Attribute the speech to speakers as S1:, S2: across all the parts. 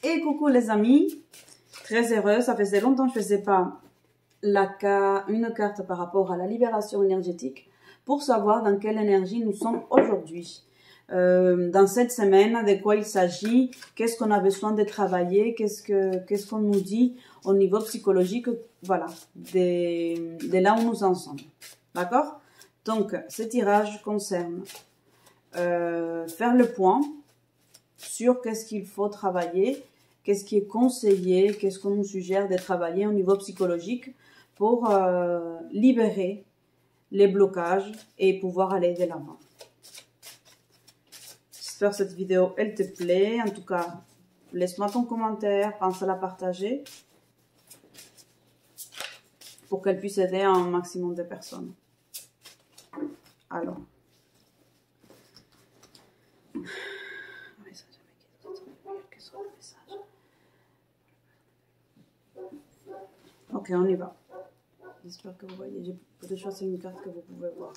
S1: Et coucou les amis, très heureuse, ça faisait longtemps que je ne faisais pas une carte par rapport à la libération énergétique pour savoir dans quelle énergie nous sommes aujourd'hui. Dans cette semaine, de quoi il s'agit, qu'est-ce qu'on a besoin de travailler, qu'est-ce qu'on nous dit au niveau psychologique, voilà, de là où nous en sommes. D'accord? Donc, ce tirage concerne faire le point sur qu'est-ce qu'il faut travailler, qu'est-ce qui est conseillé, qu'est-ce qu'on nous suggère de travailler au niveau psychologique pour libérer les blocages et pouvoir aller de l'avant. J'espère que cette vidéo, elle te plaît. En tout cas, laisse-moi ton commentaire, pense à la partager pour qu'elle puisse aider un maximum de personnes. Alors. Ok, on y va. J'espère que vous voyez. J'ai peut-être choisi une carte que vous pouvez voir.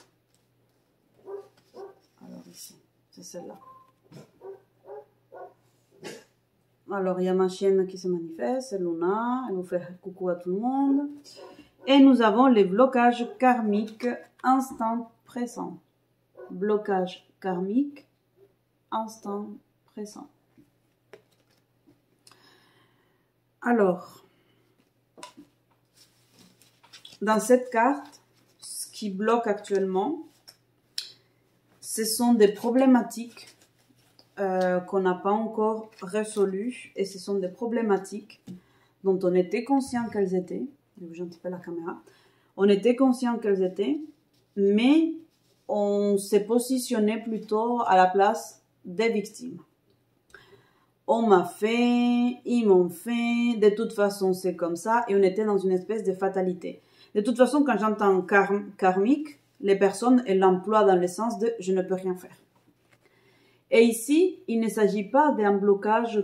S1: Alors ici, c'est celle-là. Alors, il y a ma chienne qui se manifeste, c'est Luna. Elle nous fait coucou à tout le monde. Et nous avons les blocages karmiques instant présent. Blocage karmique instant présent. Alors, dans cette carte, ce qui bloque actuellement, ce sont des problématiques qu'on n'a pas encore résolues. Et ce sont des problématiques dont on était conscient qu'elles étaient. Je vais bouger un petit peu la caméra. On était conscient qu'elles étaient, mais on s'est positionné plutôt à la place des victimes. On m'a fait, ils m'ont fait, de toute façon c'est comme ça, et on était dans une espèce de fatalité. De toute façon, quand j'entends karmique, les personnes, elles l'emploient dans le sens de « je ne peux rien faire ». Et ici, il ne s'agit pas d'un blocage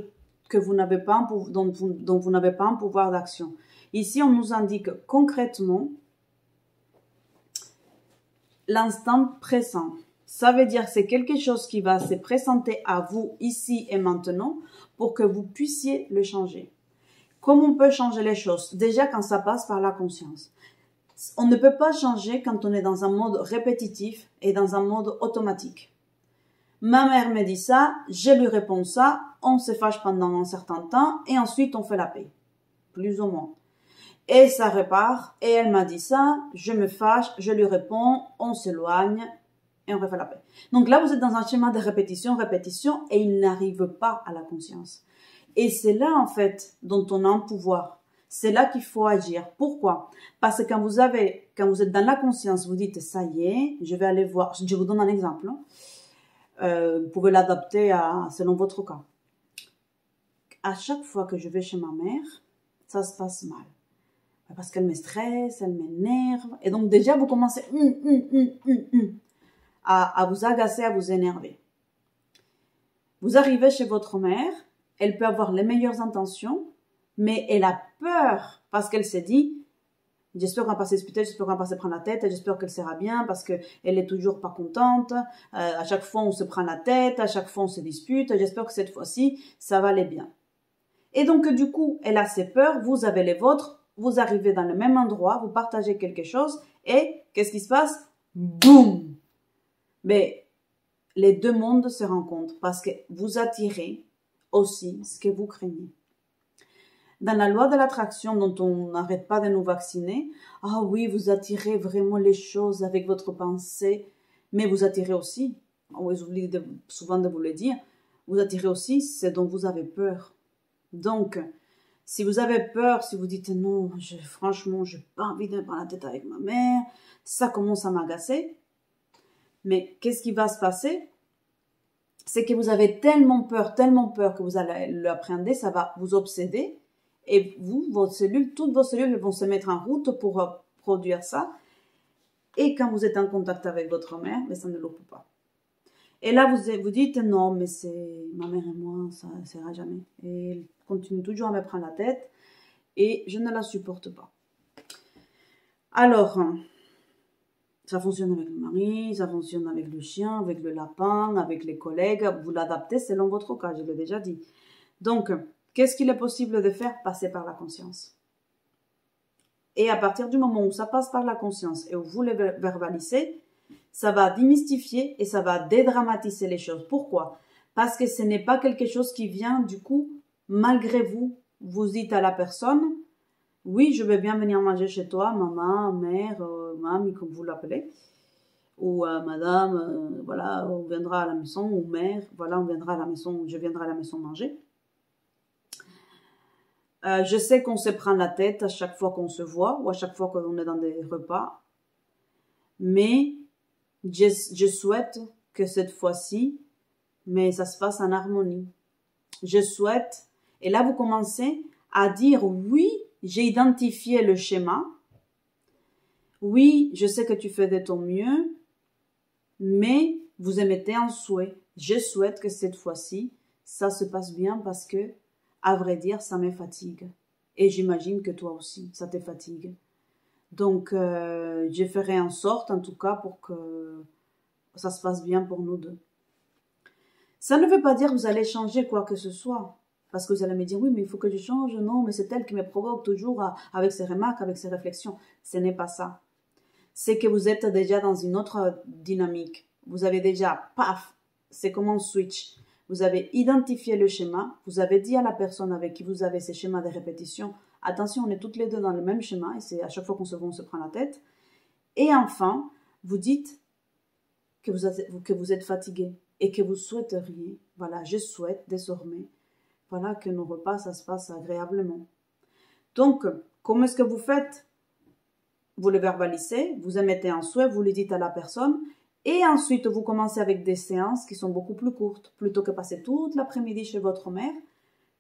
S1: que vous n'avez pas, dont vous n'avez pas un pouvoir d'action. Ici, on nous indique concrètement l'instant présent. Ça veut dire que c'est quelque chose qui va se présenter à vous ici et maintenant pour que vous puissiez le changer. Comment on peut changer les choses? Déjà quand ça passe par la conscience. On ne peut pas changer quand on est dans un mode répétitif et dans un mode automatique. Ma mère me dit ça, je lui réponds ça, on se fâche pendant un certain temps et ensuite on fait la paix. Plus ou moins. Et ça repart, et elle m'a dit ça, je me fâche, je lui réponds, on s'éloigne et on refait la paix. Donc là, vous êtes dans un schéma de répétition, et il n'arrive pas à la conscience. Et c'est là, en fait, dont on a un pouvoir. C'est là qu'il faut agir. Pourquoi? Parce que quand vous êtes dans la conscience, vous dites, ça y est, je vais aller voir. Je vous donne un exemple. Vous pouvez l'adapter selon votre cas. À chaque fois que je vais chez ma mère, ça se passe mal. Parce qu'elle me stresse, elle m'énerve. Et donc déjà, vous commencez à vous agacer, à vous énerver. Vous arrivez chez votre mère, elle peut avoir les meilleures intentions, mais elle a peur parce qu'elle s'est dit, j'espère qu'on va pas se disputer, j'espère qu'on va pas se prendre la tête, j'espère qu'elle sera bien parce qu'elle est toujours pas contente. À chaque fois, on se prend la tête, à chaque fois, on se dispute. J'espère que cette fois-ci, ça va aller bien. Et donc, du coup, elle a ses peurs, vous avez les vôtres, vous arrivez dans le même endroit, vous partagez quelque chose et qu'est-ce qui se passe? Boum! Mais les deux mondes se rencontrent parce que vous attirez aussi ce que vous craignez. Dans la loi de l'attraction dont on n'arrête pas de nous vacciner, ah oui, vous attirez vraiment les choses avec votre pensée, mais vous attirez aussi, j'oublie souvent de vous le dire, vous attirez aussi ce dont vous avez peur. Donc, si vous avez peur, si vous dites non, franchement, je n'ai pas envie de me prendre la tête avec ma mère, ça commence à m'agacer. Mais qu'est-ce qui va se passer? C'est que vous avez tellement peur que vous allez l'appréhender, ça va vous obséder. Et vous, toutes vos cellules vont se mettre en route pour produire ça. Et quand vous êtes en contact avec votre mère, mais ça ne loupe pas. Et là, vous dites, non, mais c'est ma mère et moi, ça ne sera jamais. Et elle continue toujours à me prendre la tête et je ne la supporte pas. Alors, ça fonctionne avec le mari, ça fonctionne avec le chien, avec le lapin, avec les collègues. Vous l'adaptez selon votre cas, je l'ai déjà dit. Donc, Qu'est-ce qu'il est possible de faire? Passer par la conscience. Et à partir du moment où ça passe par la conscience et où vous le verbalisez, ça va démystifier et ça va dédramatiser les choses. Pourquoi? Parce que ce n'est pas quelque chose qui vient du coup, malgré vous. Vous dites à la personne, oui, je veux bien venir manger chez toi, maman, mère, mamie, comme vous l'appelez. Ou madame, voilà, on viendra à la maison, ou mère, voilà, on viendra à la maison, je viendrai à la maison manger. Je sais qu'on se prend la tête à chaque fois qu'on se voit ou à chaque fois qu'on est dans des repas. Mais je souhaite que cette fois-ci, mais ça se passe en harmonie. Je souhaite, et là vous commencez à dire oui, j'ai identifié le schéma. Oui, je sais que tu fais de ton mieux, mais vous émettez un souhait. Je souhaite que cette fois-ci, ça se passe bien parce que, à vrai dire, ça me fatigue. Et j'imagine que toi aussi, ça te fatigue. Donc, je ferai en sorte, en tout cas, pour que ça se passe bien pour nous deux. Ça ne veut pas dire que vous allez changer quoi que ce soit. Parce que vous allez me dire, oui, mais il faut que je change. Non, mais c'est elle qui me provoque toujours avec ses remarques, avec ses réflexions. Ce n'est pas ça. C'est que vous êtes déjà dans une autre dynamique. Vous avez déjà, paf, c'est comme un switch. Vous avez identifié le schéma, vous avez dit à la personne avec qui vous avez ces schémas de répétition, attention, on est toutes les deux dans le même schéma, et c'est à chaque fois qu'on se voit, on se prend la tête. Et enfin, vous dites que vous êtes fatigué et que vous souhaiteriez, voilà, je souhaite désormais, voilà, que nos repas, ça se passe agréablement. Donc, comment est-ce que vous faites? Vous le verbalisez, vous émettez un souhait, vous le dites à la personne, et ensuite vous commencez avec des séances qui sont beaucoup plus courtes. Plutôt que passer toute l'après-midi chez votre mère,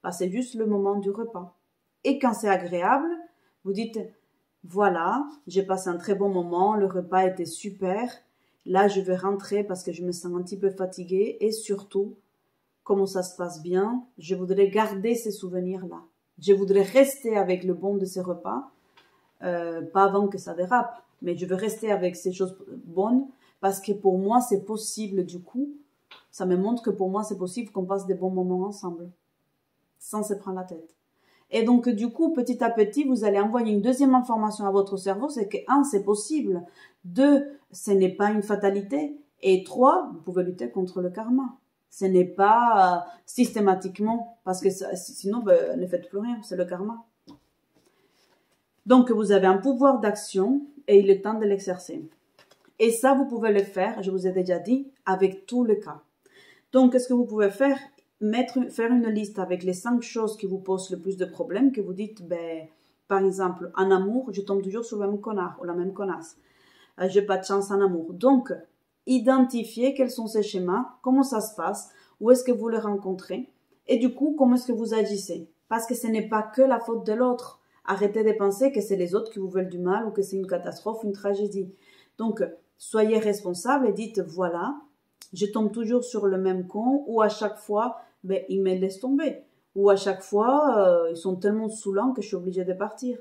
S1: passez juste le moment du repas. Et quand c'est agréable, vous dites, voilà, j'ai passé un très bon moment, le repas était super, là je vais rentrer parce que je me sens un petit peu fatiguée, et surtout, comment ça se passe bien, je voudrais garder ces souvenirs-là. Je voudrais rester avec le bon de ces repas, pas avant que ça dérape, mais je veux rester avec ces choses bonnes parce que pour moi c'est possible du coup, ça me montre que pour moi c'est possible qu'on passe des bons moments ensemble, sans se prendre la tête. Et donc du coup, petit à petit, vous allez envoyer une deuxième information à votre cerveau, c'est que 1, c'est possible, 2, ce n'est pas une fatalité, et 3, vous pouvez lutter contre le karma. Ce n'est pas systématiquement, parce que sinon, ne faites plus rien, c'est le karma. Donc, vous avez un pouvoir d'action et il est temps de l'exercer. Et ça, vous pouvez le faire, je vous ai déjà dit, avec tous les cas. Donc, qu'est-ce que vous pouvez faire? Faire une liste avec les 5 choses qui vous posent le plus de problèmes, que vous dites, ben, par exemple, en amour, je tombe toujours sur le même connard ou la même connasse. J'ai pas de chance en amour. Donc, identifiez quels sont ces schémas, comment ça se passe, où est-ce que vous les rencontrez, et du coup, comment est-ce que vous agissez. Parce que ce n'est pas que la faute de l'autre. Arrêtez de penser que c'est les autres qui vous veulent du mal ou que c'est une catastrophe, une tragédie. Donc, soyez responsable et dites, voilà, je tombe toujours sur le même con, ou à chaque fois, ben, ils me laissent tomber. Ou à chaque fois, ils sont tellement saoulants que je suis obligée de partir.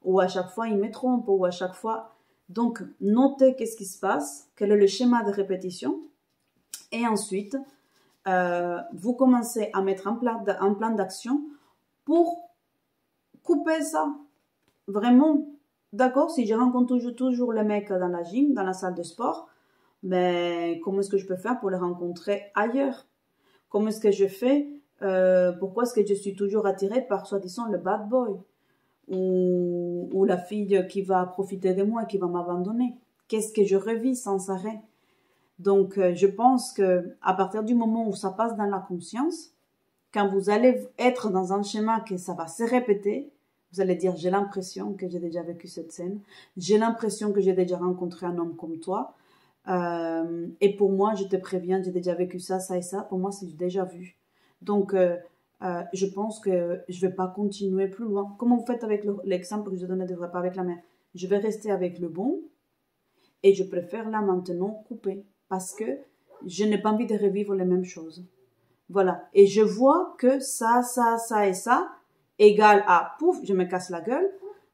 S1: Ou à chaque fois, ils me trompent. Ou à chaque fois... Donc, notez qu'est-ce qui se passe, quel est le schéma de répétition. Et ensuite, vous commencez à mettre un plan d'action pour couper ça. Vraiment, d'accord, si je rencontre toujours les mecs dans la gym, dans la salle de sport, mais comment est-ce que je peux faire pour les rencontrer ailleurs? Comment est-ce que je fais? Pourquoi est-ce que je suis toujours attirée par soi-disant le bad boy? Ou la fille qui va profiter de moi et qui va m'abandonner? Qu'est-ce que je revis sans arrêt? Donc, je pense que à partir du moment où ça passe dans la conscience, quand vous allez être dans un schéma que ça va se répéter, vous allez dire, j'ai l'impression que j'ai déjà vécu cette scène, j'ai l'impression que j'ai déjà rencontré un homme comme toi, et pour moi, je te préviens, j'ai déjà vécu ça, ça et ça, pour moi, c'est du déjà vu. Donc, je pense que je ne vais pas continuer plus loin. Comment vous faites avec l'exemple que je donnais de repas avec la mère? Je vais rester avec le bon, et je préfère là maintenant couper, parce que je n'ai pas envie de revivre les mêmes choses. Voilà. Et je vois que ça et ça égale à pouf, je me casse la gueule.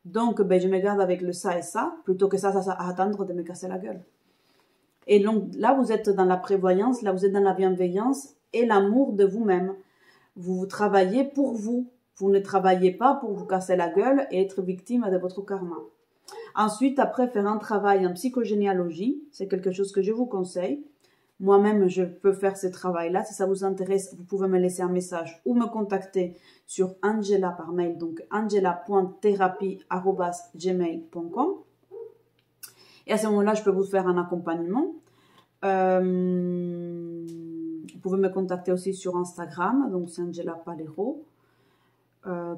S1: Donc, ben, je me garde avec le ça et ça, plutôt que ça à attendre de me casser la gueule. Et donc, là, vous êtes dans la prévoyance, là, vous êtes dans la bienveillance et l'amour de vous-même. Vous travaillez pour vous. Vous ne travaillez pas pour vous casser la gueule et être victime de votre karma. Ensuite, après, faire un travail en psychogénéalogie, c'est quelque chose que je vous conseille. Moi-même, je peux faire ce travail-là. Si ça vous intéresse, vous pouvez me laisser un message ou me contacter sur Angela par mail, donc angela.thérapie@gmail.com. Et à ce moment-là, je peux vous faire un accompagnement. Vous pouvez me contacter aussi sur Instagram, donc c'est Angela Palero.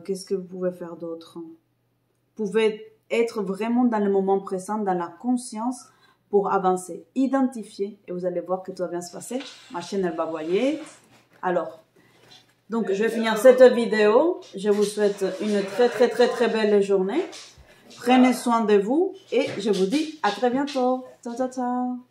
S1: Qu'est-ce que vous pouvez faire d'autre? Vous pouvez être vraiment dans le moment présent, dans la conscience pour avancer. Identifier et vous allez voir que tout va bien se passer. Ma chaîne, elle va voyer. Alors, donc je vais finir cette vidéo. Je vous souhaite une très belle journée. Prenez soin de vous et je vous dis à très bientôt. Ciao, ciao, ciao.